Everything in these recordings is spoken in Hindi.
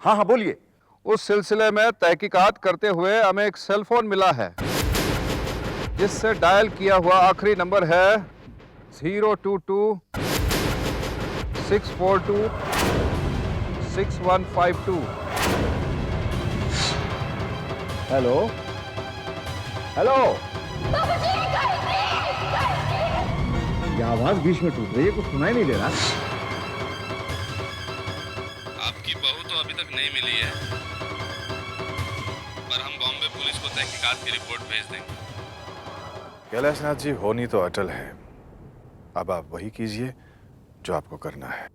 हाँ हाँ बोलिए। उस सिलसिले में तहकीकात करते हुए हमें एक सेल फोन मिला है जिससे डायल किया हुआ आखिरी नंबर है 022-642-6152। Hello hello. ये आवाज बीच में टूट रही है, कुछ सुनाई नहीं दे रहा। आपकी बहू तो अभी तक नहीं मिली है, पर हम बॉम्बे पुलिस को तहकीकात की रिपोर्ट भेज देंगे। कैलाशनाथ जी, होनी तो अटल है। अब आप वही कीजिए जो आपको करना है।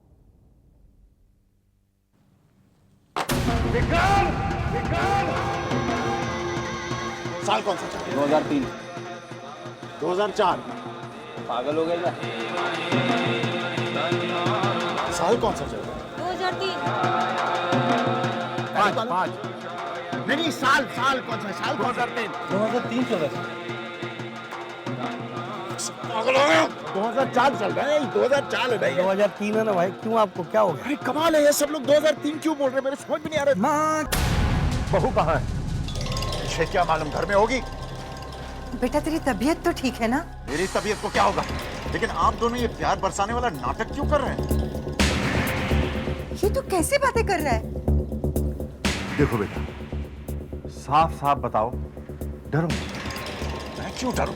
विक्रम! विक्रम! साल कौन सा चल 2003। 2004। पागल हो गए क्या? साल कौन सा चल 2003। 5 नहीं, साल कौन सा? साल 2003। 2003 चल रहा है। पागल हो गए? 2004 चल रहा है, 2004 है भाई। 2003 है ना भाई, क्यों आपको क्या हो गया? अरे कमाल है, ये सब लोग 2003 क्यों बोल रहे हैं? मेरे समझ में नहीं आ रहा। बहू कहाँ है? मुझे क्या मालूम, घर में होगी। बेटा तेरी तबीयत तो ठीक है ना? मेरी तबीयत को क्या होगा, लेकिन आप दोनों ये प्यार बरसाने वाला नाटक क्यों कर रहे हैं? ये तू कैसे बातें कर रहा है? देखो बेटा, साफ साफ बताओ, डरो मत। मैं क्यों डरूं?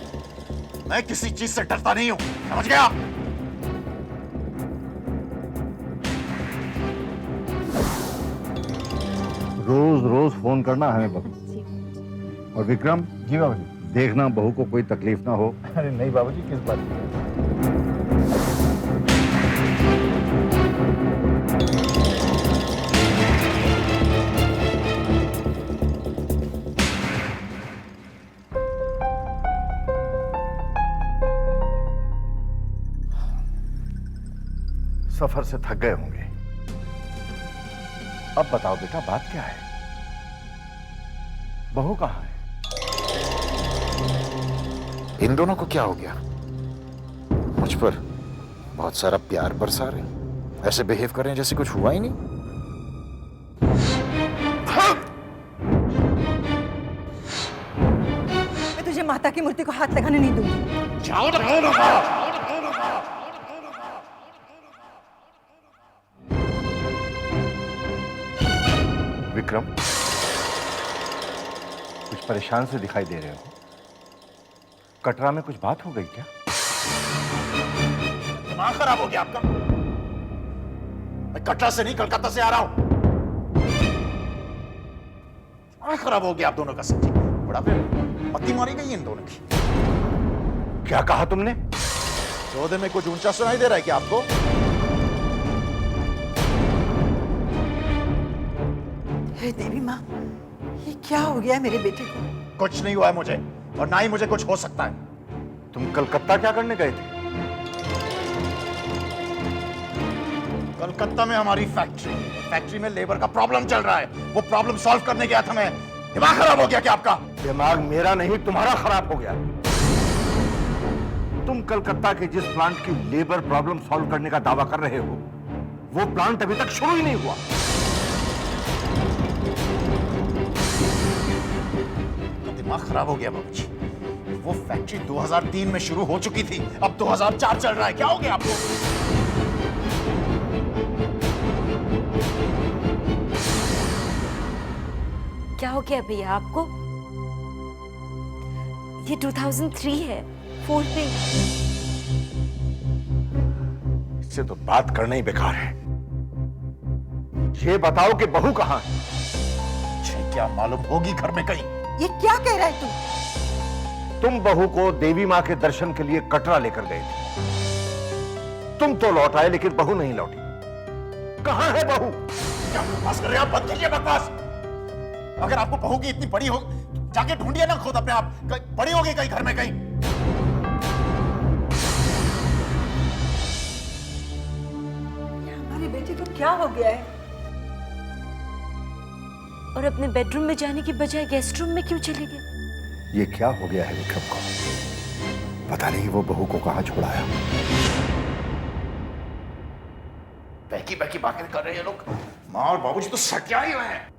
मैं किसी चीज से डरता नहीं हूं, समझ गया? रोज रोज फोन करना हमें बबू। और विक्रम जी बाबूजी, देखना बहू को कोई तकलीफ ना हो। अरे नहीं बाबूजी, किस बात की? सफर से थक गए होंगे। अब बताओ बेटा, बात क्या है? बहू कहाँ है? इन दोनों को क्या हो गया? मुझ पर बहुत सारा प्यार बरसा रहे हैं, ऐसे बिहेव कर रहे हैं जैसे कुछ हुआ ही नहीं। मैं तुझे माता की मूर्ति को हाथ लगाने नहीं दूंगी। जाओ ना। विक्रम, कुछ परेशान से दिखाई दे रहे हो। कटरा में कुछ बात हो गई क्या? दिमाग खराब हो गया आपका? मैं कटरा से नहीं, कलकत्ता से आ रहा हूं। दिमाग खराब हो गया आप दोनों का सच्ची। बड़ा फिर पत्ती मारी गई इन दोनों की। क्या कहा तुमने? सौदे में कुछ ऊंचा सुनाई दे रहा है क्या आपको? हे देवी माँ, ये क्या हो गया है मेरे बेटे को? कुछ नहीं हुआ है मुझे, और ना ही मुझे कुछ हो सकता है। तुम कलकत्ता क्या करने गए थे? कलकत्ता में हमारी फैक्ट्री में लेबर का प्रॉब्लम चल रहा है, वो प्रॉब्लम सॉल्व करने गया था मैं। दिमाग खराब हो गया क्या आपका? दिमाग मेरा नहीं, तुम्हारा खराब हो गया। तुम कलकत्ता के जिस प्लांट की लेबर प्रॉब्लम सॉल्व करने का दावा कर रहे हो, वो प्लांट अभी तक शुरू ही नहीं हुआ। दिमाग खराब हो गया बाबूजी। वो फैक्ट्री 2003 में शुरू हो चुकी थी, अब 2004 चल रहा है। क्या हो गया आपको? क्या हो गया भैया आपको? ये 2003 है, 4 पे। इससे तो बात करना ही बेकार है। ये बताओ कि बहू कहाँ है? मुझे क्या मालूम, होगी घर में कहीं। ये क्या कह रहा है तू? तुम बहू को देवी माँ के दर्शन के लिए कटरा लेकर गए थे। तुम तो लौट आए, लेकिन बहू नहीं लौटी। कहाँ है बहू? क्या बकवास कर रहे हैं आप? बंद कीजिए बकवास। अगर आपको बहू की इतनी बड़ी हो, जाके ढूंढिए ना खुद अपने आप। बड़ी होगी कहीं घर में कहीं। हमारे बेटे को क्या हो गया है? और अपने बेडरूम में जाने की बजाय गेस्ट रूम में क्यों चले गए? ये क्या हो गया है विक्रम को? पता नहीं वो बहू को कहां छोड़ाया। बहकी बहकी बातें कर रहे हैं लोग। माँ और बाबूजी तो सटिया ही हुए हैं।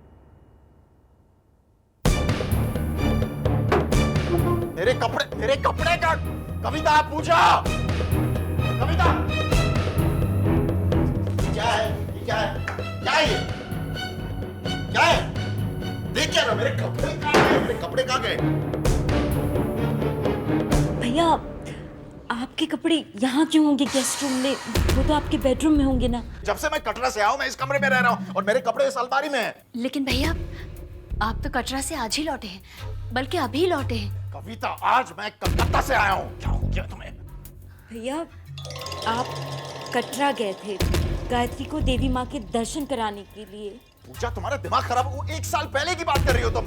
मेरे कपड़े का कविता पूछा। कविता क्या है? ये क्या है? क्या है ये? क्या है? देख क्या ना, मेरे कपड़े कहाँ गए? मेरे कपड़े कहाँ गए? भैया आपके कपड़े यहाँ क्यों होंगे गेस्ट रूम में? वो तो आपके बेडरूम में होंगे ना। जब से मैं कटरा से आया हूं, मैं इस कमरे में रह रहा हूं और मेरे कपड़े इस अलमारी में हैं। लेकिन भैया आप तो कटरा से आज ही लौटे हैं, बल्कि अभी लौटे हैं। कविता, आज मैं कलकत्ता से आया हूं। क्या हो गया तुम्हें? भैया आप कटरा गए थे गायत्री को देवी माँ के दर्शन कराने के लिए। पूजा, तुम्हारा दिमाग खराब हो? 1 साल पहले की बात कर रही हो तुम।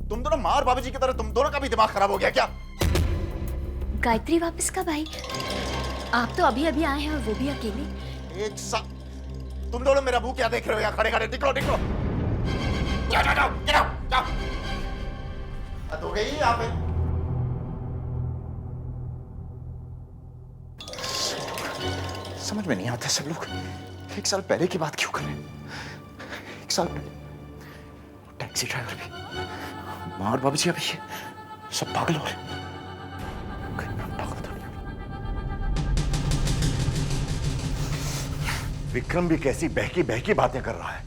तुम दोनों माँ और बाबूजी की तरह तुम दोनों का भी दिमाग खराब हो गया क्या? गायत्री वापस कब आई? आप तो अभी अभी आए हैं और वो भी अकेले। 1 साल? तुम दोनों मेरा मुंह क्या देख रहे हो? यहाँ खड़े खड़े निकलो निकलो। जाओ जाओ जाओ जाओ। हद हो गई यहाँ पे। समझ में नहीं आता सब लोग 1 साल पहले की बात क्यों कर रहे हैं? 1 साल पहले टैक्सी ड्राइवर भी, माँ और बाबूजी अभी सब पागल हो रहे हैं। विक्रम भी कैसी बहकी बहकी बातें कर रहा है।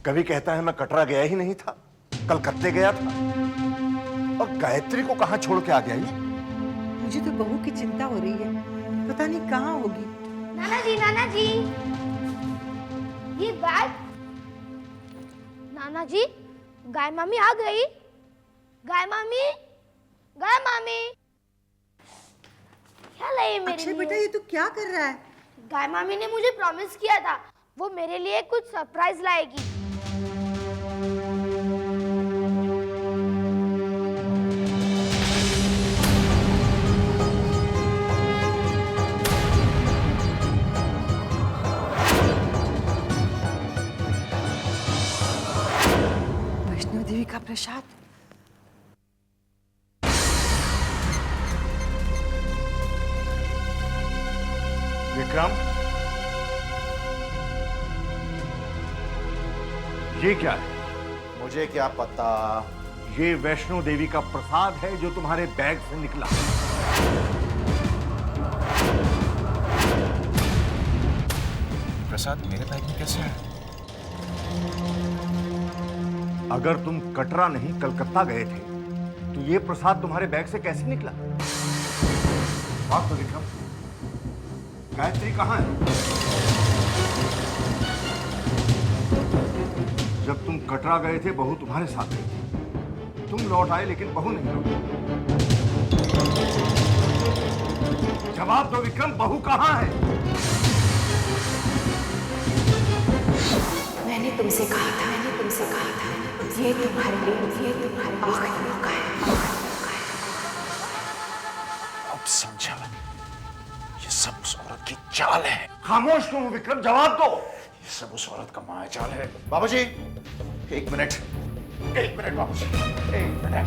कभी कहता है मैं कटरा गया ही नहीं था, कलकत्ते गया था, और गायत्री को कहां छोड़ के आ गया ये? मुझे तो बहू की चिंता हो रही है, पता नहीं कहाँ होगी। नाना जी ये गाय। नाना जी, गाय मामी आ गई। गाय मामी, गाय मामी क्या लाई मेरे अक्षय लिए? बेटा ये तू क्या कर रहा है? गाय मामी ने मुझे प्रॉमिस किया था वो मेरे लिए कुछ सरप्राइज लाएगी। वैष्णो देवी का प्रसाद। विक्रम, ये क्या है? मुझे क्या पता। ये वैष्णो देवी का प्रसाद है जो तुम्हारे बैग से निकला। प्रसाद मेरे बैग में कैसे है? अगर तुम कटरा नहीं कलकत्ता गए थे तो ये प्रसाद तुम्हारे बैग से कैसे निकला? बात तो विक्रम, गायत्री कहाँ है? जब तुम कटरा गए थे बहू तुम्हारे साथ गई थी। तुम लौट आए लेकिन बहू नहीं लौटी। जवाब दो विक्रम, बहू कहाँ है? मैंने तुमसे कहा था ये तुम्हारे आखिरी मौका है। अब समझा, ये सब उस औरत की चाल है। खामोश क्यों हो विक्रम, जवाब दो। ये सब उस औरत का माया चाल है। बाबूजी 1 मिनट, 1 मिनट बाबूजी, 1 मिनट।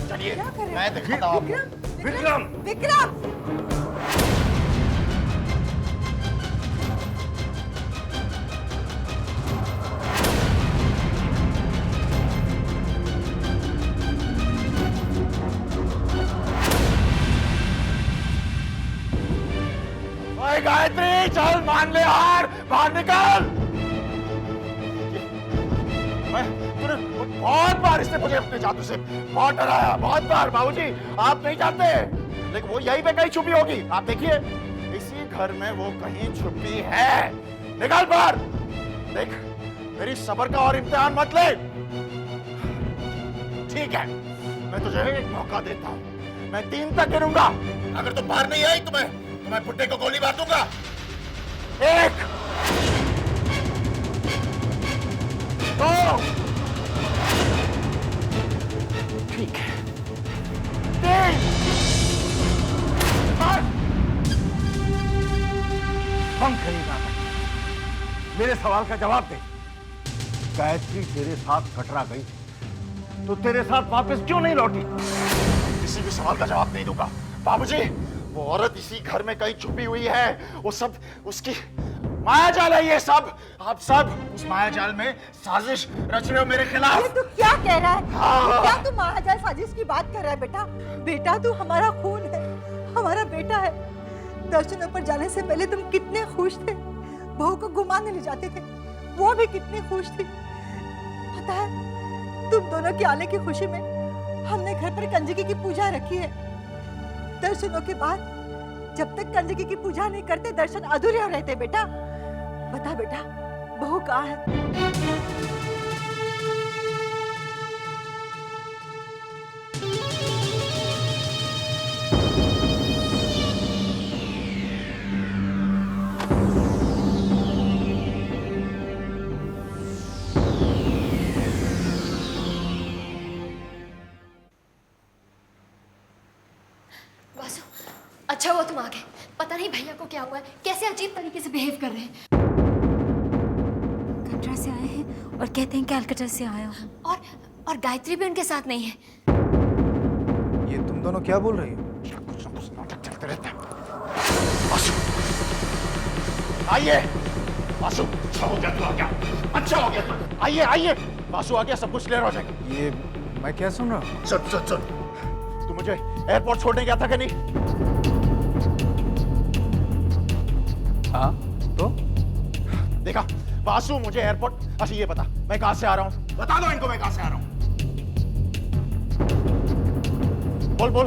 चलिए मैं दिखाता हूं आपको। विक्रम, विक्रम ओए गायत्री, चल मान ले हार, बाहर निकल। तूने बहुत बार इसने मुझे अपने जादू से बहुत डराया, बहुत बार। बाबूजी आप नहीं जानते, लेकिन वो यहीं पे कहीं छुपी होगी। आप देखिए इसी घर में वो कहीं छुपी है। निकल बाहर। देख, मेरी सब्र का और इम्तिहान मत ले। ठीक है, मैं तुझे एक मौका देता हूं। मैं 3 तक गिनूंगा। अगर तुम बाहर नहीं आई तो मैं बुड्ढे को गोली मार दूंगा। 1 2 ठीक है, 3 हम करेगा। मेरे सवाल का जवाब दे। गायत्री तेरे साथ कटरा गई थी, तो तेरे साथ वापस क्यों नहीं लौटी? किसी भी सवाल का जवाब नहीं दूंगा बाबूजी। वो औरत इसी घर में कहीं छुपी हुई है। वो सब उसकी माया जाल है। ये सब आप सब उस माया जाल में साजिश रच रहे हो मेरे खिलाफ। तू क्या कह रहा है? हाँ। क्या तू महाजाल साजिश की बात कर रहा है बेटा? बेटा तू हमारा खून है, हमारा बेटा है। दर्शनों पर जाने से पहले तुम कितने खुश थे। बहू को घुमाने ले जाते थे, वो भी कितनी खुश थी। पता है तुम दोनों के आने की खुशी में हमने घर पर कंजकी की पूजा रखी है। दर्शनों के बाद जब तक कंजकी की पूजा नहीं करते दर्शन अधूरे हो रहते। बेटा बता बेटा, बहू कहाँ है? वासु, अच्छा हुआ तुम आ गए। पता नहीं भैया को क्या हुआ है, कैसे अजीब तरीके से बिहेव कर रहे हैं। कटरा से आए हैं और कहते हैं कैलकटा से आया हूँ। और गायत्री भी उनके साथ नहीं है। ये तुम दोनों क्या बोल रही हो? कुछ ना कुछ नाटक चलते रहते हैं। वासु आइए। वासु अच्छा हो गया तू आ गया, अच्छा हो गया तू। आइए आइए वासु आ गया, सब कुछ क्लियर हो जाएगा। ये मैं क्या सुन रहा हूँ? सुन सुन सुन, तू मुझे एयरपोर्ट छोड़ने गया था कि नहीं? हाँ तो देखा वासु मुझे एयरपोर्ट। अच्छा ये बता मैं कहां से आ रहा हूं, बता दो इनको मैं कहां से आ रहा हूं। बोल बोल।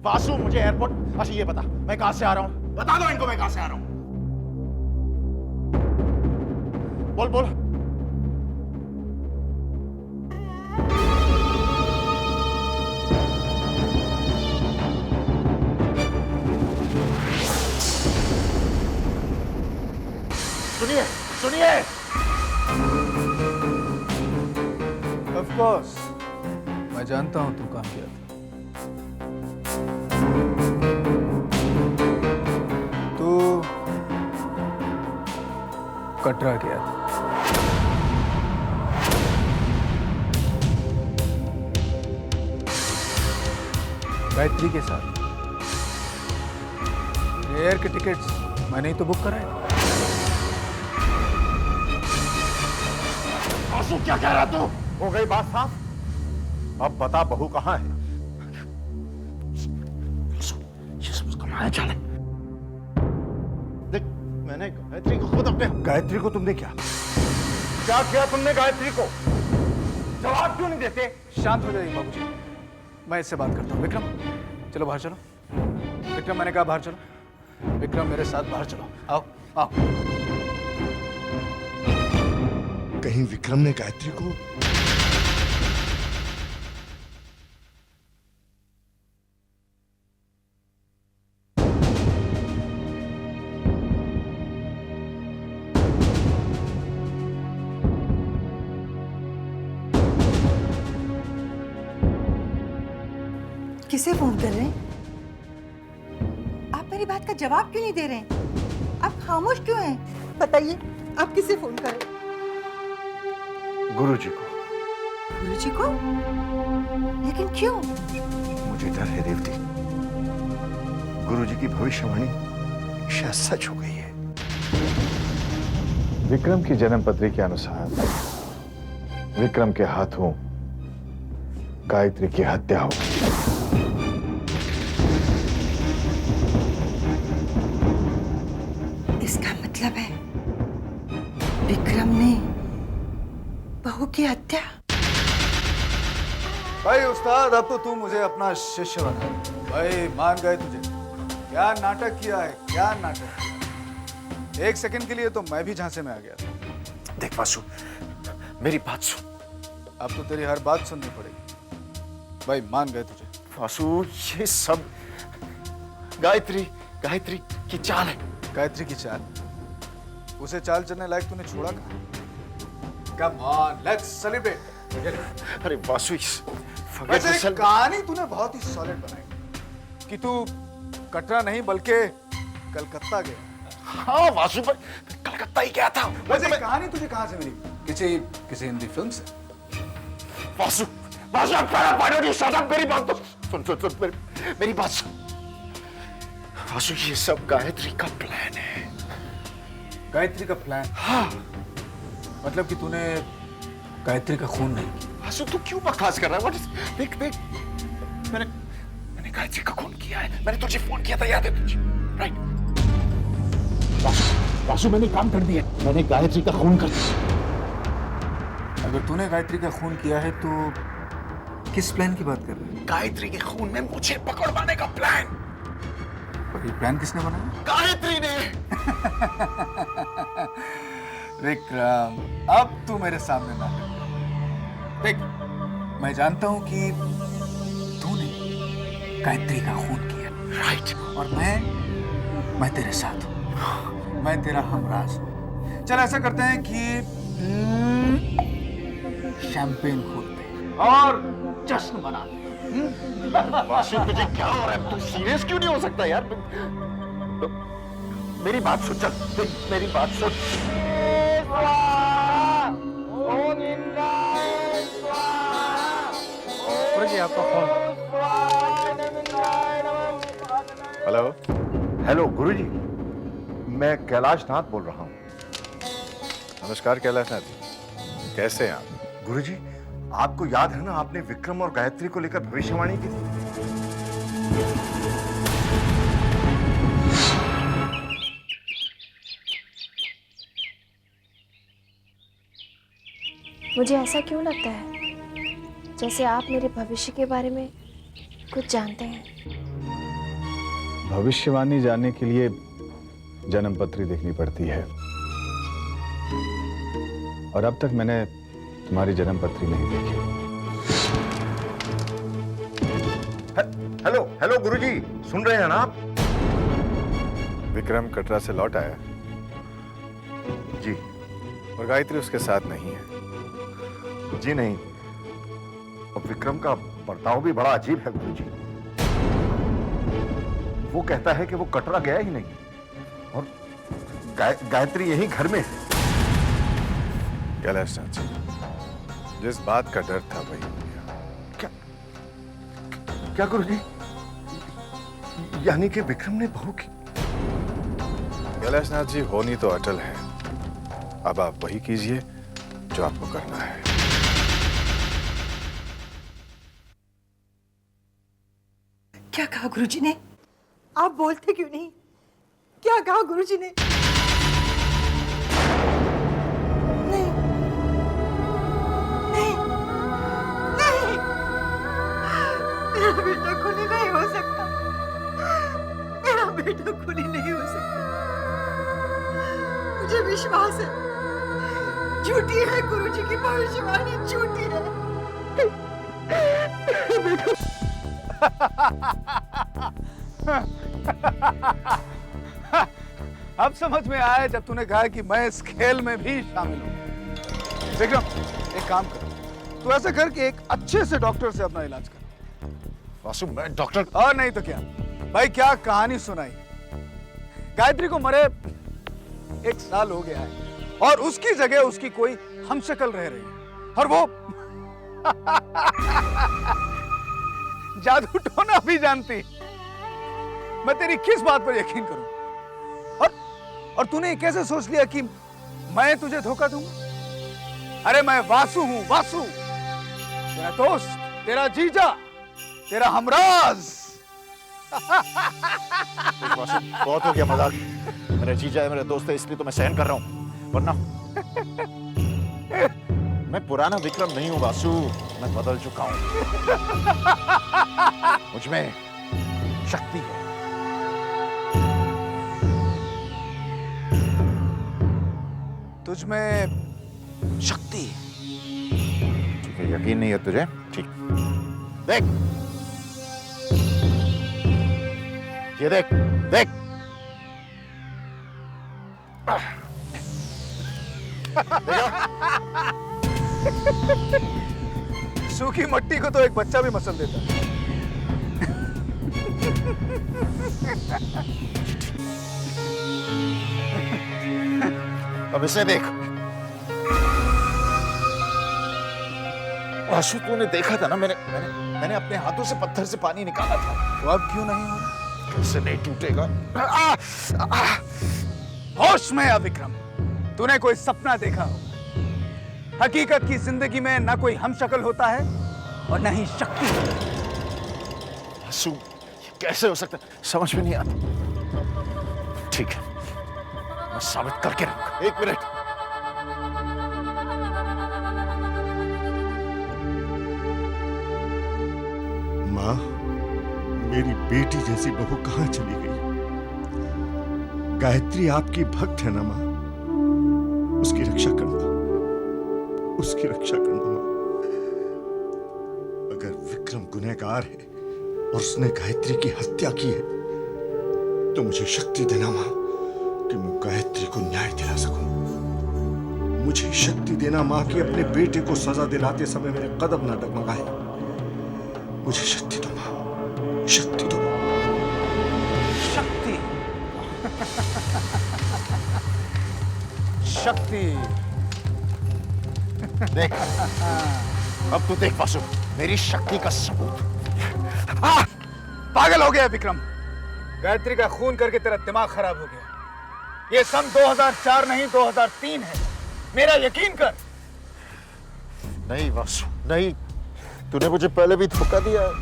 वासु मुझे एयरपोर्ट। अच्छा ये बता मैं कहां से आ रहा हूं, बता दो इनको मैं कहां से आ रहा हूं। बोल बोल। सुनिए सुनिए। ऑफ कोर्स मैं जानता हूँ तू कहाँ गया था। तू कटरा गया था। गायत्री के साथ। एयर के टिकट्स मैंने ही तो बुक कराए। वासु क्या कह रहा तू? हो गई बात साफ? अब बता बहू कहाँ है? ये सब उसका माया जाल है। देख मैंने गायत्री को खुद अपने। गायत्री को तुमने क्या किया तुमने गायत्री को? जवाब क्यों नहीं देते? शांत हो जाइए बाबूजी, मैं इससे बात करता हूँ। विक्रम चलो बाहर चलो। विक्रम मैंने कहा बाहर चलो। विक्रम मेरे साथ बाहर चलो। आओ आओ। कहीं विक्रम ने गायत्री को? किसे फोन कर रहे हैं? आप मेरी बात का जवाब क्यों नहीं दे रहे हैं? आप खामोश क्यों हैं? बताइए आप किसे फोन कर रहे हैं? गुरुजी को। गुरुजी को? लेकिन क्यों? मुझे डर है रेवती, गुरुजी की भविष्यवाणी शायद सच हो गई है। विक्रम की जन्म पत्री के अनुसार विक्रम के हाथों गायत्री की हत्या हो गई। इसका मतलब है विक्रम ने बहू की हत्या। भाई उस्ताद अब तो तू मुझे अपना शिष्य बना। भाई मान गए तुझे। क्या नाटक किया है, क्या नाटक किया। एक सेकंड के लिए तो मैं भी झांसे में आ गया था। देख वासु मेरी बात सुन। अब तो तेरी हर बात सुननी पड़ेगी। भाई मान गए तुझे। वासु ये सब गायत्री की चाल है। गायत्री की चाल? उसे चाल चलने लायक तूने छोड़ा कहाँ? Come on, let's celebrate. अरे वासु वैसे एक कहानी तूने बहुत ही सॉलिड बनाई कि तू कटरा नहीं बल्कि कलकत्ता गया। हाँ वासु भाई, कलकत्ता ही गया था। वैसे ये कहानी तुझे कहाँ से मिली? किसी हिंदी फिल्म से? वासु, वासु अब पहला पानी नहीं, शट अप, मेरी बात तो सुन, मेरी बात सुन। वासु ये सब गायत्री का प्लान है। गायत्री का प्लान? हाँ। मतलब कि तूने गायत्री का खून नहीं किया? वासु तू क्यों बकवास कर रहा है? देख मैंने गायत्री का खून किया है। मैंने तुझे फोन किया था, याद है तुझे? राइट। वासु मैंने काम कर दिया, मैंने गायत्री का खून कर दिया। अगर तूने गायत्री का खून किया है तो किस प्लान की बात कर रहे हैं? गायत्री के खून में मुझे पकड़वाने का प्लान। और ये प्लान किसने बनाया? गायत्री ने। विक्रम, अब तू मेरे सामने ना कर। देख, मैं जानता हूं कि तूने गायत्री का खून किया। राइट। और मैं तेरे साथ हूं। मैं तेरा हमराज हूं। चल ऐसा करते हैं कि शैंपेन खोलते हैं और जश्न मनाते हैं। वासु तुझे क्या हो रहा है? तू सीरियस क्यों नहीं हो सकता यार? मेरी बात सुन, चल देख, मेरी बात सुन। गुरुजी आपका फोन। हेलो। हेलो गुरुजी, मैं कैलाश नाथ बोल रहा हूँ। नमस्कार कैलाश नाथ जी, कैसे हैं आप? गुरुजी, आपको याद है ना, आपने विक्रम और गायत्री को लेकर भविष्यवाणी की थी। मुझे ऐसा क्यों लगता है जैसे आप मेरे भविष्य के बारे में कुछ जानते हैं? भविष्यवाणी जानने के लिए जन्म पत्री देखनी पड़ती है, और अब तक मैंने तुम्हारी जन्म पत्री नहीं देखी। हेलो हेलो गुरुजी, सुन रहे हैं ना आप? विक्रम कटरा से लौट आया जी। और गायत्री उसके साथ नहीं है। जी नहीं, और विक्रम का बर्ताव भी बड़ा अजीब है गुरुजी। वो कहता है कि वो कटरा गया ही नहीं, और गायत्री यही घर में है। कैलाश नाथ जी, जिस बात का डर था वही हो गया। क्या गुरुजी? यानी कि विक्रम ने बहू की? कैलाश नाथ जी, होनी तो अटल है। अब आप वही कीजिए जो आपको करना है। क्या कहा गुरुजी ने? आप बोलते क्यों नहीं? क्या कहा गुरुजी ने? नहीं, नहीं, नहीं, मेरा बेटा खूनी नहीं हो सकता। मेरा बेटा खूनी नहीं हो सकता। मुझे विश्वास है, झूठी है गुरुजी की भविष्यवाणी, झूठी है। अब समझ में आया जब तूने कहा कि मैं इस खेल में भी शामिल हूं। विक्रम, एक काम कर, तू ऐसा कर कि एक अच्छे से डॉक्टर से अपना इलाज कर। वासु, मैं डॉक्टर। और नहीं तो क्या भाई, क्या कहानी सुनाई। गायत्री को मरे 1 साल हो गया है, और उसकी जगह उसकी कोई हमशक्ल रह रही है, और वो जादू टोना भी जानती। मैं तेरी किस बात पर यकीन करूं? और तूने कैसे सोच लिया कि मैं तुझे धोखा दूंगा? अरे मैं वासु हूं, वासु, तेरा दोस्त, तेरा जीजा, तेरा हमराज। वासु, बहुत हो गया मजाक। मेरा जीजा है, मेरा दोस्त है, इसलिए तो मैं सहन कर रहा हूं, वरना मैं पुराना विक्रम नहीं हूं वासु, मैं बदल चुका हूं। मुझ में शक्ति है। तुझ में शक्ति? ठीक है, यकीन नहीं है तुझे? ठीक, देख, ये देख, देख। सूखी मट्टी को तो एक बच्चा भी मसल देता है। अब इसे देख। आशु, तूने देखा था ना, मैंने अपने हाथों से पत्थर से पानी निकाला था। तो अब क्यों नहीं हो रहा? कैसे नहीं टूटेगा? होश में आ विक्रम, तूने कोई सपना देखा होगा। हकीकत की जिंदगी में ना कोई हमशक्ल होता है और न ही शक्ति। आशु, ये कैसे हो सकता है? समझ में नहीं आता। ठीक है, मैं साबित करके रहूंगा। एक मिनट। माँ, मेरी बेटी जैसी बहू कहां चली गई? गायत्री आपकी भक्त है ना माँ? उसकी रक्षा करना, उसकी रक्षा करना माँ। अगर विक्रम गुनहगार है और उसने गायत्री की हत्या की है, तो मुझे शक्ति देना माँ कि मैं गायत्री को न्याय दिला सकूं। मुझे शक्ति देना माँ कि अपने बेटे को सजा दिलाते समय मेरे कदम न डगमगाए। मुझे शक्ति दो माँ, शक्ति दो। शक्ति शक्ति। देख, अब तू देख वासु, मेरी शक्ति का सबूत। पागल हो गया विक्रम। गायत्री का खून करके तेरा दिमाग खराब हो गया। ये सन 2004 नहीं 2003 है, मेरा यकीन कर। नहीं वासु, नहीं, तूने मुझे पहले भी धोखा दिया है।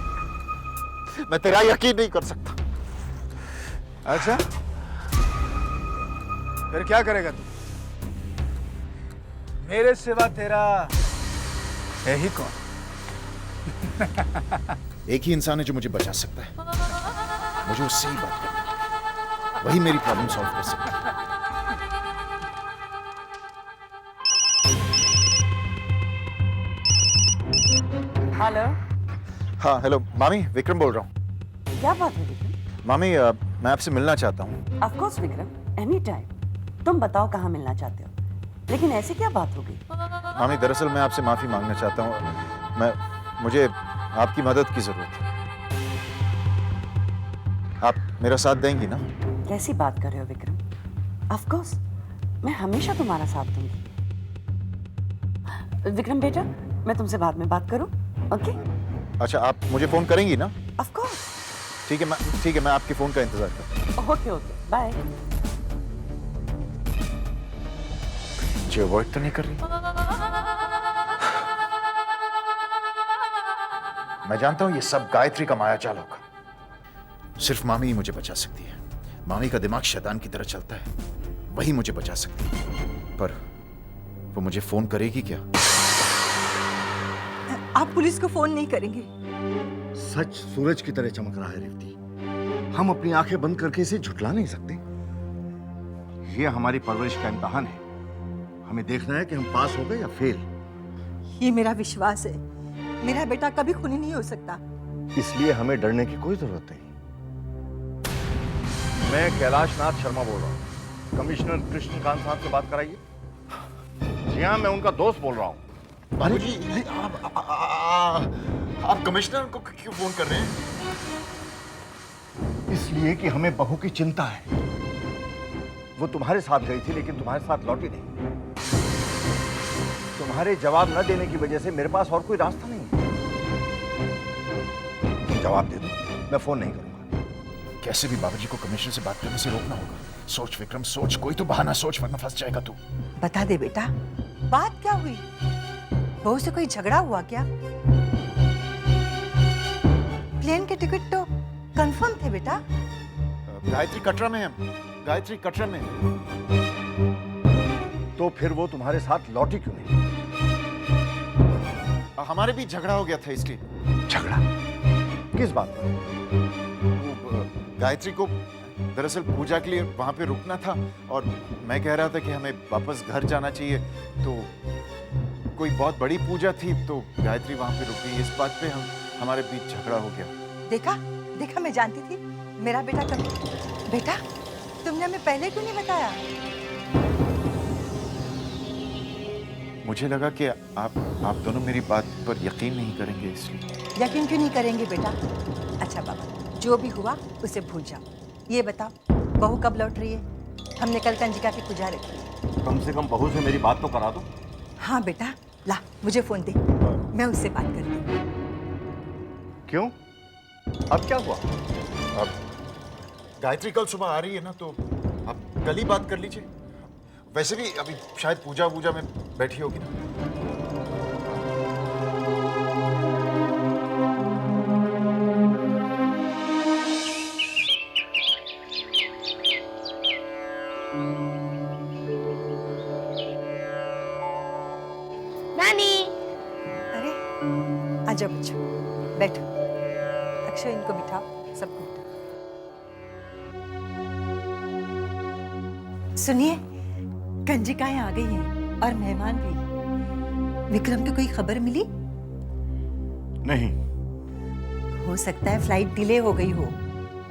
मैं तेरा यकीन नहीं कर सकता। अच्छा, फिर क्या करेगा तू? मेरे सिवा तेरा है ही कौन? एक ही इंसान है जो मुझे बचा सकता है। मुझे उससे ही बात करनी है। वही मेरी प्रॉब्लम सॉल्व कर सकता है। हेलो। हाँ, हेलो मामी, विक्रम बोल रहा हूँ। क्या बात है विक्रम? मामी, मैं आपसे मिलना चाहता हूँ। Of course Vikram, any time. तुम बताओ कहाँ मिलना चाहते हो, लेकिन ऐसी क्या बात हो गई? मामी, दरअसल मैं आपसे माफी मांगना चाहता हूँ। मुझे आपकी मदद की जरूरत है। आप मेरा साथ देंगी ना? कैसी बात कर रहे हो विक्रम? ऑफ कोर्स, मैं हमेशा तुम्हारा साथ दूंगी। विक्रम बेटा, मैं तुमसे बाद में बात करूं? ओके? अच्छा, आप मुझे फोन करेंगी ना? Of course. ठीक है, मैं आपके फोन का इंतजार करता हूँ। Okay, bye. मुझे अवॉइड तो नहीं कर रही? मैं जानता हूं ये सब गायत्री का मायाजाल होगा। सिर्फ मामी ही मुझे बचा सकती है। मामी का दिमाग शैतान की तरह चलता है, वही मुझे बचा सकती है। पर वो मुझे फोन करेगी क्या? आप पुलिस को फोन नहीं करेंगे? सच सूरज की तरह चमक रहा है रेवती। हम अपनी आंखें बंद करके इसे झुठला नहीं सकते। ये हमारी परवरिश का इम्तिहान है। हमें देखना है कि हम पास हो गए या फेल। ये मेरा विश्वास है, मेरा बेटा कभी खूनी नहीं हो सकता। इसलिए हमें डरने की कोई जरूरत नहीं। मैं कैलाश नाथ शर्मा बोल रहा हूँ। कमिश्नर कृष्णकांत साहब से बात कराइए। जी हाँ, मैं उनका दोस्त बोल रहा हूँ। भानु जी, आप कमिश्नर को क्यों फोन कर रहे हैं? इसलिए कि हमें बहू की चिंता है। वो तुम्हारे साथ गई थी लेकिन तुम्हारे साथ लौटी नहीं। तुम्हारे जवाब न देने की वजह से मेरे पास और कोई रास्ता नहीं है। तुम जवाब दे दो, मैं फोन नहीं करूंगा। कैसे भी बाबूजी को कमिश्नर से बात करने से रोकना होगा। सोच विक्रम, सोच, कोई तो बहाना सोच, वरना फंस जाएगा तू। बता दे बेटा, बात क्या हुई? बहू से कोई झगड़ा हुआ क्या? प्लेन के टिकट तो कंफर्म थे बेटा। गायत्री कटरा में है। गायत्री कटरा में है। तो फिर वो तुम्हारे साथ लौटी क्यों नहीं? हमारे बीच झगड़ा हो गया था इसलिए। झगड़ा? किस बात पर? गायत्री को दरअसल पूजा के लिए वहां पे रुकना था और मैं कह रहा था कि हमें वापस घर जाना चाहिए। तो कोई बहुत बड़ी पूजा थी तो गायत्री वहां पे रुक गई। इस बात पे हमारे बीच झगड़ा हो गया। देखा, मैं जानती थी मेरा बेटा कभी। बेटा, तुमने हमें पहले क्यों नहीं बताया? मुझे लगा कि आप दोनों मेरी बात पर यकीन नहीं करेंगे, इसलिए। यकीन क्यों नहीं करेंगे बेटा? अच्छा बाबा, जो भी हुआ उसे भूल जाओ। ये बताओ बहू कब लौट रही है? हमने कल कंजिका की पूजा रखी है। कम से कम बहू से मेरी बात तो करा दो। हाँ बेटा, ला मुझे फोन दे, मैं उससे बात करती हूँ। क्यों? अब क्या हुआ? अब गायत्री कल सुबह आ रही है ना, तो आप कल ही बात कर लीजिए। वैसे भी अभी शायद पूजा वूजा में बैठी होगी ना। नानी, अरे आ जाओ बच्चों, बैठो। अक्षय इनको बिठाओ, सबको बिठाओ। सुनिए, कंजिकाएं आ गई हैं और मेहमान भी। विक्रम की कोई खबर मिली? नहीं, हो सकता है फ्लाइट डिले हो गई हो।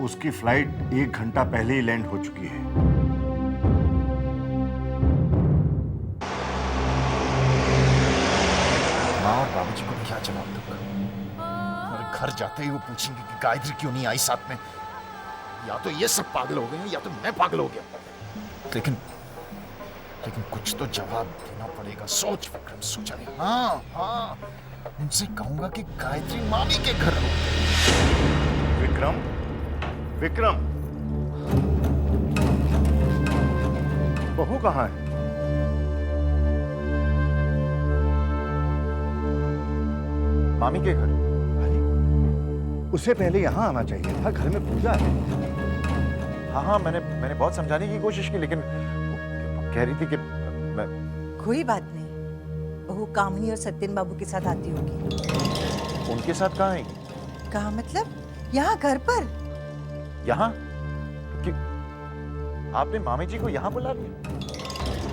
उसकी फ्लाइट 1 घंटा पहले ही लैंड हो चुकी है। माँ और बाबूजी को क्या जवाब दूंगा? और घर जाते ही वो पूछेंगे कि गायत्री क्यों नहीं आई साथ में। या तो ये सब पागल हो गए हैं या तो मैं पागल हो गया। लेकिन कुछ तो जवाब देना पड़ेगा। सोच विक्रम, सोचा नहीं। हाँ हाँ, उनसे कहूंगा कि गायत्री मामी के घर हो। विक्रम, विक्रम, बहू कहाँ है? मामी के घर? उसे पहले यहाँ आना चाहिए था, घर में पूजा है। हाँ, मैंने बहुत समझाने की कोशिश की, लेकिन वो कह रही थी कि मैं... कोई बात नहीं, बहू कामनी और सत्यन बाबू के साथ आती होगी। उनके साथ कहाँ आएगी? कहाँ मतलब? यहाँ घर पर। यहाँ? कि आपने मामी जी को यहाँ बुला लिया?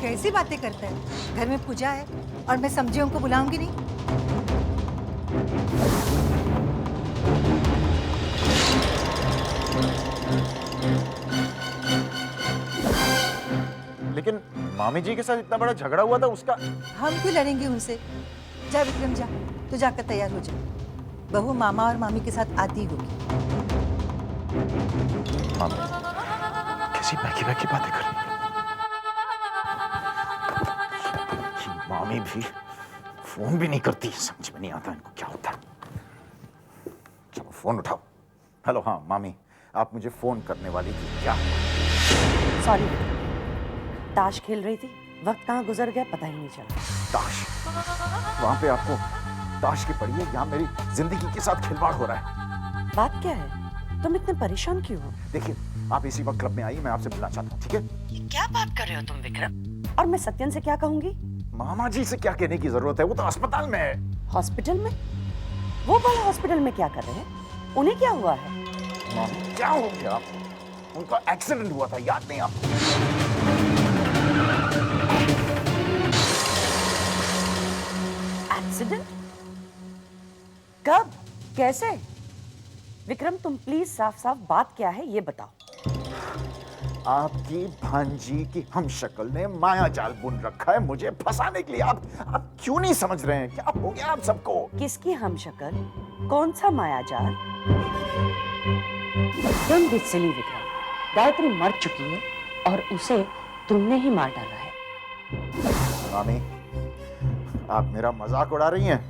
कैसी बातें करता है? घर में पूजा है और मैं समझे उनको बुलाऊंगी नहीं। लेकिन मामी जी के साथ इतना बड़ा झगड़ा हुआ था उसका। हम क्यों लड़ेंगे उनसे? जा विक्रम जा, तो जाकर तैयार हो जा। बहू मामा और मामी के साथ आती होगी। मामी कैसी बैकी बातें कर रही है। मामी भी फोन भी नहीं करती, समझ में नहीं आता इनको क्या होता है। चलो फोन उठाओ। हेलो, हाँ मामी, आप मुझे फोन करने वाली थी क्या? सॉरी, ताश खेल रही थी, वक्त कहाँ गुजर गया पता ही नहीं चला। ताश? वहां पे आपको ताश की पड़ी है, यहाँ मेरी जिंदगी के साथ खिलवाड़ हो रहा है। बात क्या है? तुम इतने परेशान क्यों हो? देखिए, आप इसी वक्त क्लब में आइए, मैं आपसे मिलना चाहता हूँ, ठीक है? ये क्या बात कर रहे हो तुम विक्रम? और मैं सत्यन से क्या कहूंगी? मामा जी से क्या कहने की जरूरत है, वो तो अस्पताल में है। हॉस्पिटल में? वो वाला हॉस्पिटल में क्या कर रहे हैं? उन्हें क्या हुआ है? मामी क्या हो गया? उनका एक्सीडेंट हुआ था, याद नहीं आपको? एक्सीडेंट? कब? कैसे? विक्रम, तुम प्लीज साफ साफ बात क्या है ये बताओ। आपकी भांजी की हम शक्ल ने माया जाल बुन रखा है मुझे फंसाने के लिए। आप क्यों नहीं समझ रहे हैं? क्या हो गया आप सबको? किसकी हम शक्ल? कौन सा माया जाल? तुम भी सिली विक्रम, गायत्री मर चुकी है और उसे तुमने ही मार डाला है। मामी, आप मेरा मजाक उड़ा रही हैं।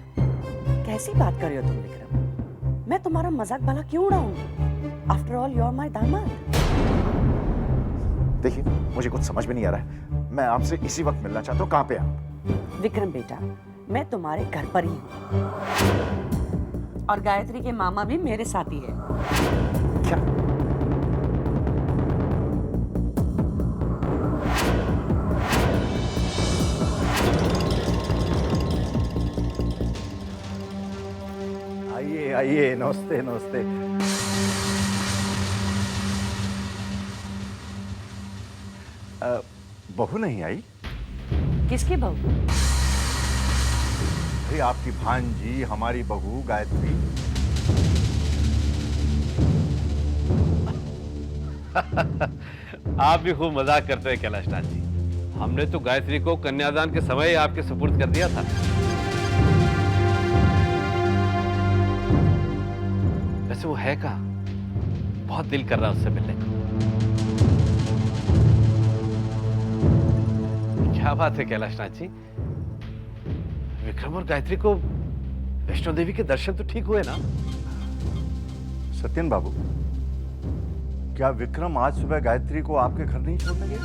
कैसी बात कर रहे हो तुम विक्रम? मैं तुम्हारा मजाक भला क्यों उड़ाऊंगी? After all you are my दामाद। देखिए, मुझे कुछ समझ में नहीं आ रहा है। मैं आपसे इसी वक्त मिलना चाहता हूँ। कहाँ पे आप? विक्रम बेटा, मैं तुम्हारे घर पर ही हूँ और गायत्री के मामा भी मेरे साथ ही है। क्या? आइए आइए, नमस्ते नमस्ते। बहू नहीं आई? किसकी बहू? अरे आपकी भांजी, हमारी बहू गायत्री। आप भी खूब मजाक करते हैं कैलाश नाथ जी। हमने तो गायत्री को कन्यादान के समय ही आपके सुपुर्द कर दिया था। वैसे वो है कहाँ? बहुत दिल कर रहा है उससे मिलने का। क्या बात है कैलाशनाथ जी, विक्रम और गायत्री को वैष्णो देवी के दर्शन तो ठीक हुए ना? सत्यन बाबू, क्या विक्रम आज सुबह गायत्री को आपके घर नहीं छोड़ने गए?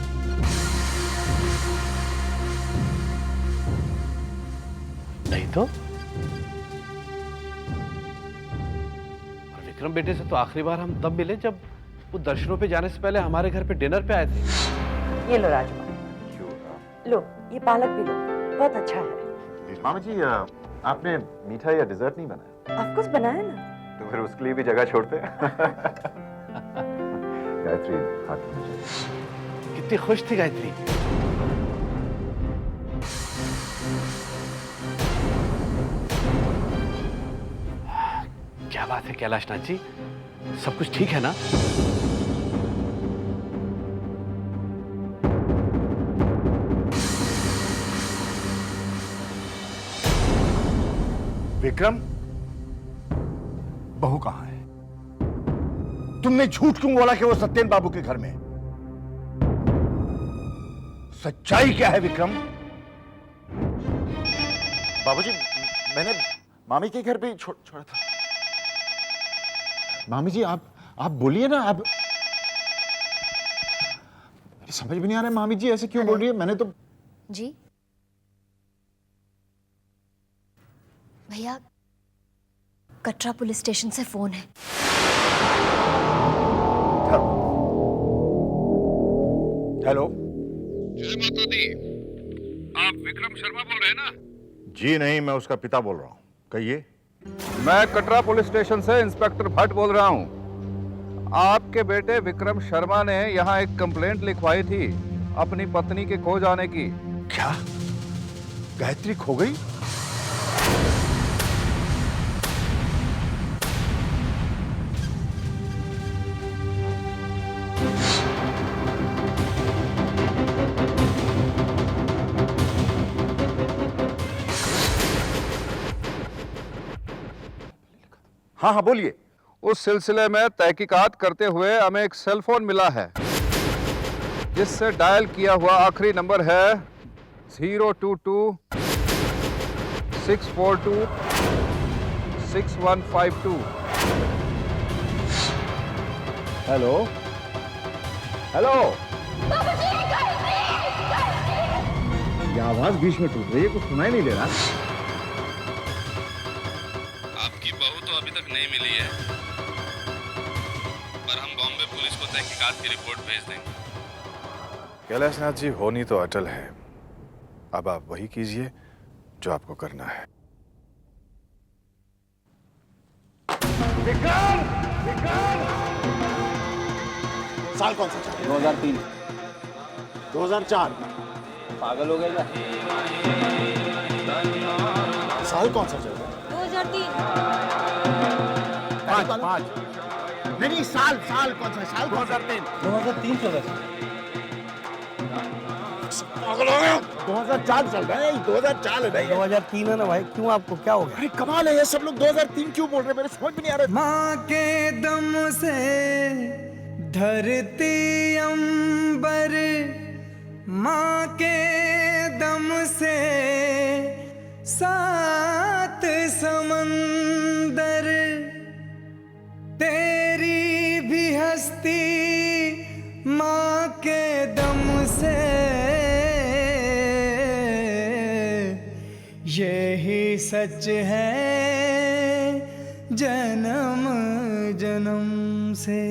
नहीं तो। और विक्रम बेटे से तो आखिरी बार हम तब मिले जब वो दर्शनों पे जाने से पहले हमारे घर पे डिनर पे आए थे। ये लो राजमा, लो ये पालक भी लो, बहुत अच्छा है। मामा जी, आपने मीठा या डिजर्ट नहीं बनाया? ऑफ कोर्स बनाया ना। तो फिर उसके लिए भी जगह छोड़ते हैं। गायत्री हाथ में। कितनी खुश थी गायत्री। क्या बात है कैलाशनाथ जी, सब कुछ ठीक है ना? विक्रम, बहू कहां है? तुमने झूठ क्यों बोला कि वो सत्येन बाबू के घर में? सच्चाई क्या है विक्रम? बाबूजी, मैंने मामी के घर पे छोड़ा था। मामी जी, आप बोलिए ना। आप समझ भी नहीं आ रहा है मामी जी, ऐसे क्यों बोल रही है? मैंने तो जी भैया, कटरा पुलिस स्टेशन से फोन है। हेलो। जय माता दी। आप विक्रम शर्मा बोल रहे हैं ना? जी नहीं, मैं उसका पिता बोल रहा हूं। कहिए। मैं कटरा पुलिस स्टेशन से इंस्पेक्टर भट्ट बोल रहा हूं। आपके बेटे विक्रम शर्मा ने यहां एक कंप्लेंट लिखवाई थी अपनी पत्नी के खो जाने की। क्या गायत्री खो गई? हाँ हाँ बोलिए। उस सिलसिले में तहकीकात करते हुए हमें एक सेल फोन मिला है जिससे डायल किया हुआ आखिरी नंबर है 022-642-6152। Hello hello. ये आवाज बीच में टूट रही है, कुछ सुनाई नहीं दे रहा। आपकी बहू तो अभी तक नहीं मिली है, पर हम बॉम्बे पुलिस को तहकीकात की रिपोर्ट भेज देंगे। कैलाशनाथ जी, होनी तो अटल है। अब आप वही कीजिए जो आपको करना है। विक्रम! विक्रम! साल कौन सा चल? 2003। 2004। पागल हो गए क्या? साल कौन सा चल रहा है? 2003। 5। नहीं, साल कौन सा? साल 2003। 2003 चल रहा है। पागल हो गए? 2004 चल रहा है। 2004 है नहीं। 2003 है ना भाई, क्यों आपको क्या हो गया? अरे कमाल है, ये सब लोग 2003 क्यों बोल रहे हैं? मेरे समझ में नहीं आ रहा। माँ के दम से धरती अंबर, माँ के दम से 7 समंदर, तेरी भी हस्ती माँ के दम से, यही सच है जन्म जन्म से।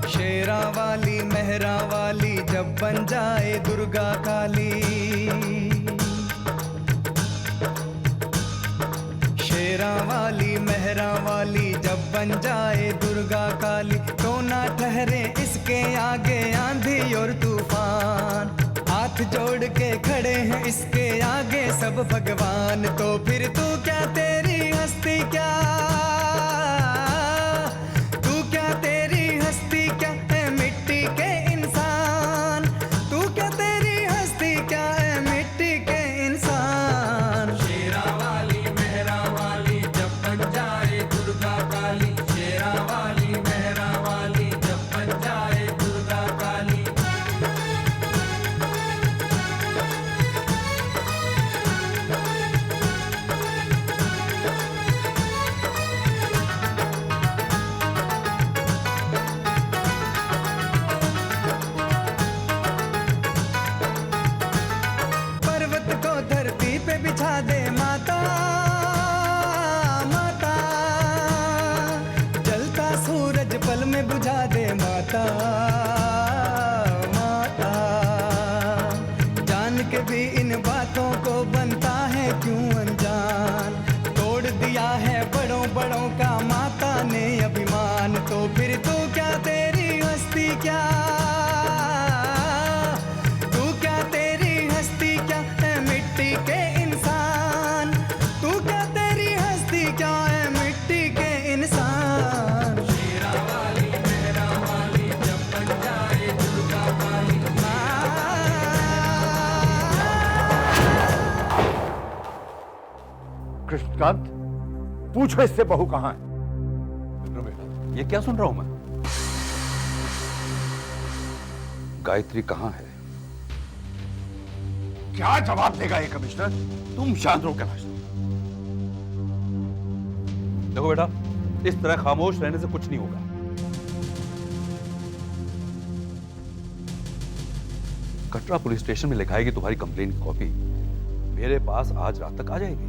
शेरा वाली मेहरा वाली जब बन जाए दुर्गा काली, शेरा वाली मेहरा वाली जब बन जाए दुर्गा काली, तो ना ठहरे इसके आगे आंधी और तूफान। हाथ जोड़ के खड़े हैं इसके आगे सब भगवान, तो फिर तू क्या तेरी हस्ती क्या, तू क्या तेरी हस्ती क्या है मिट्टी के इंसान, तू क्या तेरी हस्ती बिछा दे माता माता, जलता सूरज पल में बुझा दे माता माता। जान के भी इन बातों को बनता है क्यों अनजान, तोड़ दिया है बड़ों बड़ों का माता ने अभिमान। तो फिर तू क्या तेरी हस्ती क्या, तू क्या तेरी हस्ती क्या है मिट्टी के इंसान, तू क्या तेरी हस्ती क्या है मिट्टी के इंसान। शेरा वाली मेहरा वाली जब बन जाए दुर्गा काली। कृष्णकांत, पूछो इससे बहू कहाँ है? ये क्या सुन रहा हूं मैं? गायत्री कहां है? क्या जवाब देगा ये कमिश्नर? तुम शांत रहो कैलाश। देखो बेटा, इस तरह खामोश रहने से कुछ नहीं होगा। कटरा पुलिस स्टेशन में लिखा है कि तुम्हारी कंप्लेंट की कॉपी मेरे पास आज रात तक आ जाएगी।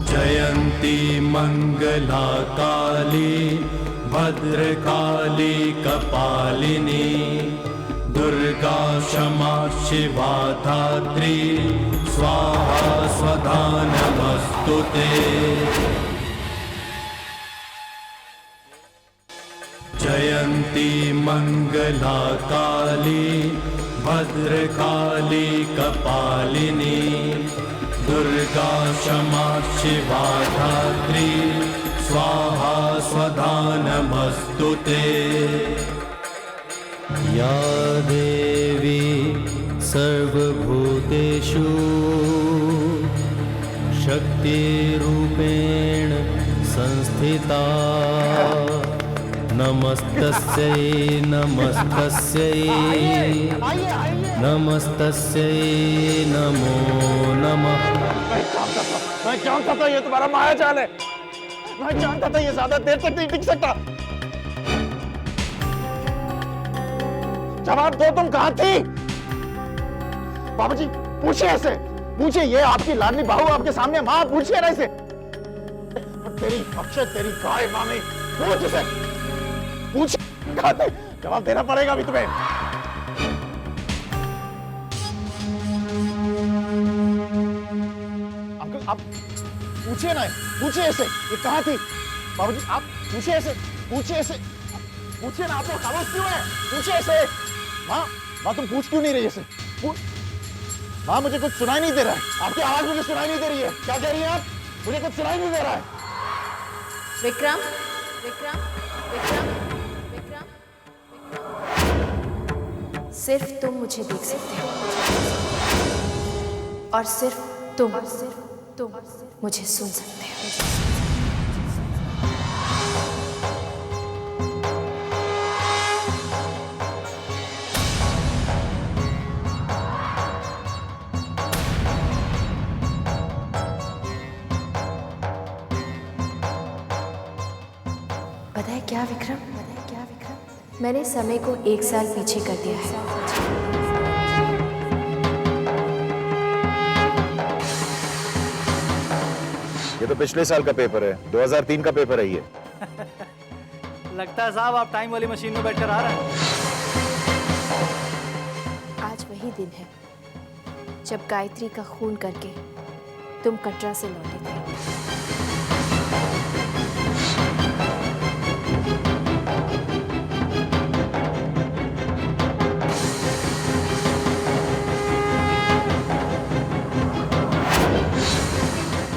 जयंती मंगला काली भद्रकाली कपालिनी, दुर्गा क्षमा शिवा धात्री स्वाहा स्वधा नमस्तुते। जयंती मंगला काली भद्रकाली कपालिनी, दुर्गा क्षमा शिवा धात्री स्वाहा स्वधा नमस्तुते। या देवी सर्वभूतेषु शक्तिरूपेण संस्थिता, नमस्तस्यै नमस्तस्यै नमस्तस्यै नमो नमः। मैं जानता था ये तुम्हारा माया जाल है। मैं जानता था ये ज्यादा देर तक नहीं टिक सकता। जवाब दो, तुम कहां थी? बाबूजी पूछिए ऐसे, पूछिए, ये आपकी लाडली बहू आपके सामने, मां पूछिए ना इसे। तेरी अक्षय, तेरी गाय मामी, पूछ इसे, पूछ, कहां थे? जवाब देना पड़ेगा अभी तुम्हें। आप पूछिए ना, पूछिए इसे, ये कहां थी? बाबूजी आप पूछिए इसे, पूछिए इसे, पूछिए ना। आप लोग खामोश क्यों हैं? पूछिए इसे। माँ तुम पूछ क्यों नहीं रही इसे? माँ मुझे कुछ सुनाई नहीं दे रहा है, आपकी आवाज मुझे सुनाई नहीं दे रही है। क्या कह रही हैं आप? मुझे कुछ सुनाई नहीं दे रहा है। विक्रम विक्रम विक्रम विक्रम विक्रम, सिर्फ तुम मुझे देख सकते हो और सिर्फ तुम मुझे सुन सकते हो। पता है क्या विक्रम, मैंने समय को 1 साल पीछे कर दिया है। ये तो पिछले साल का पेपर है, 2003 का पेपर है ये। लगता है साहब आप टाइम वाली मशीन में बैठकर आ रहे हैं। आज वही दिन है जब गायत्री का खून करके तुम कटरा से लौटे थे।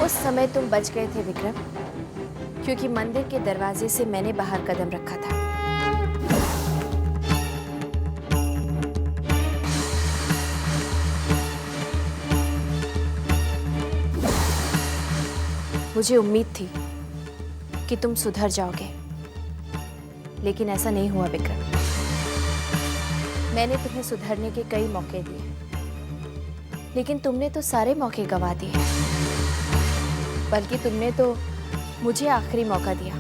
उस समय तुम बच गए थे विक्रम, क्योंकि मंदिर के दरवाजे से मैंने बाहर कदम रखा था। मुझे उम्मीद थी कि तुम सुधर जाओगे, लेकिन ऐसा नहीं हुआ विक्रम। मैंने तुम्हें सुधरने के कई मौके दिए, लेकिन तुमने तो सारे मौके गंवा दिए। बल्कि तुमने तो मुझे आखिरी मौका दिया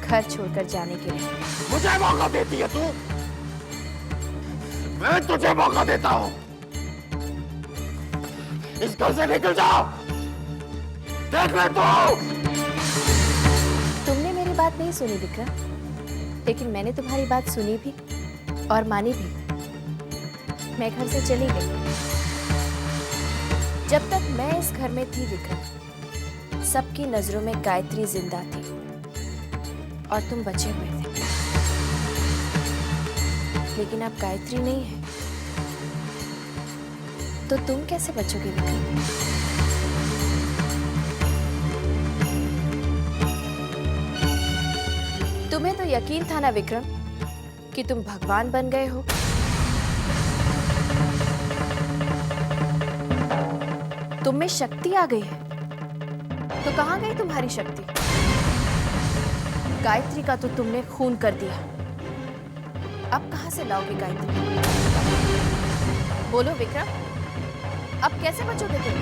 घर छोड़कर जाने के लिए। मुझे मौका देती है तू? मैं तुझे मौका देता हूं। इस घर से निकल जाओ। देख ले तू। तुमने मेरी बात नहीं सुनी विक्रम, लेकिन मैंने तुम्हारी बात सुनी भी और मानी भी। मैं घर से चली गई। जब तक मैं इस घर में थी विक्रम, सबकी नजरों में गायत्री जिंदा थी और तुम बचे हुए थे। लेकिन अब गायत्री नहीं है, तो तुम कैसे बचोगे विक्रम? तुम्हें तो यकीन था ना विक्रम कि तुम भगवान बन गए हो। तुम में शक्ति आ गई है, तो कहां गई तुम्हारी शक्ति? गायत्री का तो तुमने खून कर दिया। अब कहां से लाओगे गायत्री? बोलो विक्रम, अब कैसे बचोगे तुम?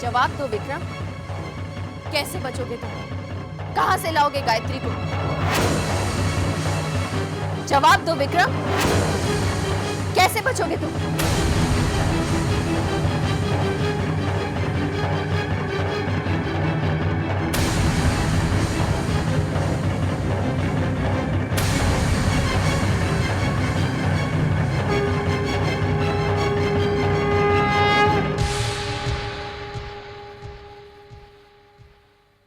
जवाब दो विक्रम, कैसे बचोगे तुम? कहां से लाओगे गायत्री को? जवाब दो विक्रम, कैसे बचोगे तुम?